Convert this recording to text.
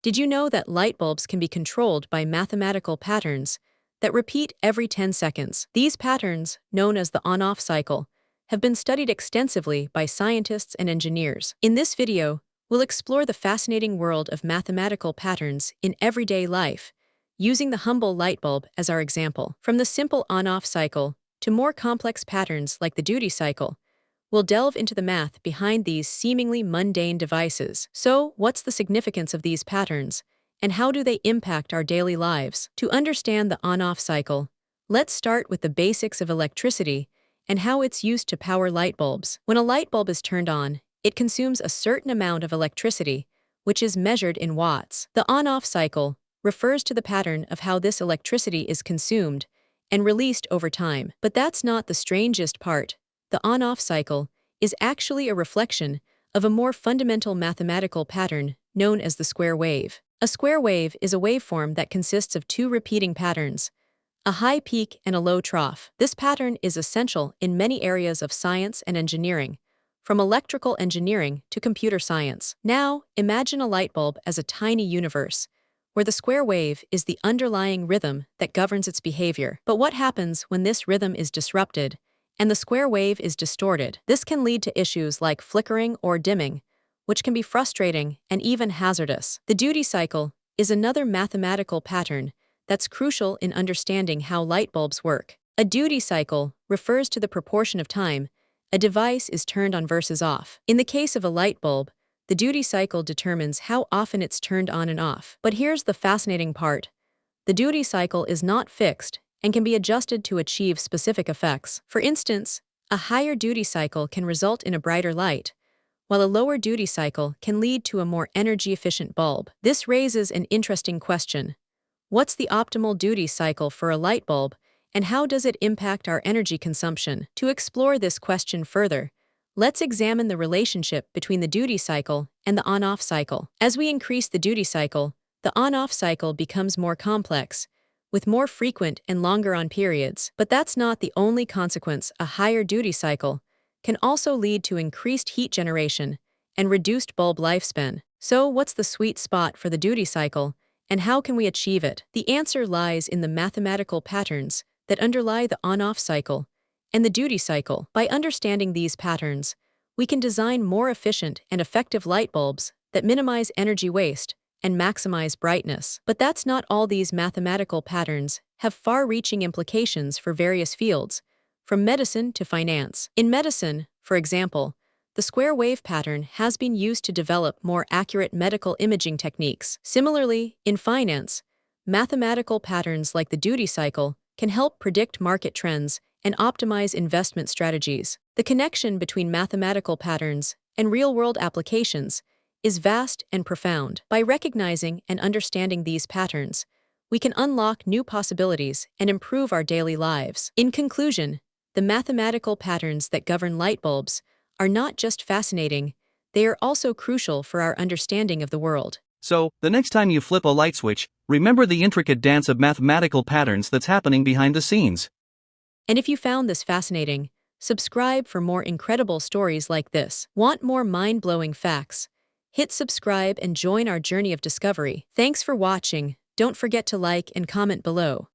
Did you know that light bulbs can be controlled by mathematical patterns that repeat every 10 seconds? These patterns, known as the on-off cycle, have been studied extensively by scientists and engineers. In this video, we'll explore the fascinating world of mathematical patterns in everyday life, using the humble light bulb as our example. From the simple on-off cycle to more complex patterns like the duty cycle, we'll delve into the math behind these seemingly mundane devices. So, what's the significance of these patterns, and how do they impact our daily lives? To understand the on-off cycle, let's start with the basics of electricity and how it's used to power light bulbs. When a light bulb is turned on, it consumes a certain amount of electricity, which is measured in watts. The on-off cycle refers to the pattern of how this electricity is consumed and released over time. But that's not the strangest part. The on-off cycle is actually a reflection of a more fundamental mathematical pattern known as the square wave. A square wave is a waveform that consists of two repeating patterns, a high peak and a low trough. This pattern is essential in many areas of science and engineering, from electrical engineering to computer science. Now, imagine a light bulb as a tiny universe, where the square wave is the underlying rhythm that governs its behavior. But what happens when this rhythm is disrupted and the square wave is distorted? This can lead to issues like flickering or dimming, which can be frustrating and even hazardous. The duty cycle is another mathematical pattern that's crucial in understanding how light bulbs work. A duty cycle refers to the proportion of time a device is turned on versus off. In the case of a light bulb, the duty cycle determines how often it's turned on and off. But here's the fascinating part. The duty cycle is not fixed and can be adjusted to achieve specific effects. For instance, a higher duty cycle can result in a brighter light, while a lower duty cycle can lead to a more energy-efficient bulb. This raises an interesting question. What's the optimal duty cycle for a light bulb, and how does it impact our energy consumption? To explore this question further, let's examine the relationship between the duty cycle and the on-off cycle. As we increase the duty cycle, the on-off cycle becomes more complex, with more frequent and longer on periods. But that's not the only consequence. A higher duty cycle can also lead to increased heat generation and reduced bulb lifespan. So what's the sweet spot for the duty cycle, and how can we achieve it? The answer lies in the mathematical patterns that underlie the on-off cycle and the duty cycle. By understanding these patterns, we can design more efficient and effective light bulbs that minimize energy waste and maximize brightness. But that's not all. These mathematical patterns have far-reaching implications for various fields, from medicine to finance. In medicine, for example, the square wave pattern has been used to develop more accurate medical imaging techniques. Similarly, in finance, mathematical patterns like the duty cycle can help predict market trends and optimize investment strategies. The connection between mathematical patterns and real-world applications is vast and profound. By recognizing and understanding these patterns, we can unlock new possibilities and improve our daily lives. In conclusion, the mathematical patterns that govern light bulbs are not just fascinating, they are also crucial for our understanding of the world. So, the next time you flip a light switch, remember the intricate dance of mathematical patterns that's happening behind the scenes. And if you found this fascinating, subscribe for more incredible stories like this. Want more mind-blowing facts? Hit subscribe and join our journey of discovery. Thanks for watching. Don't forget to like and comment below.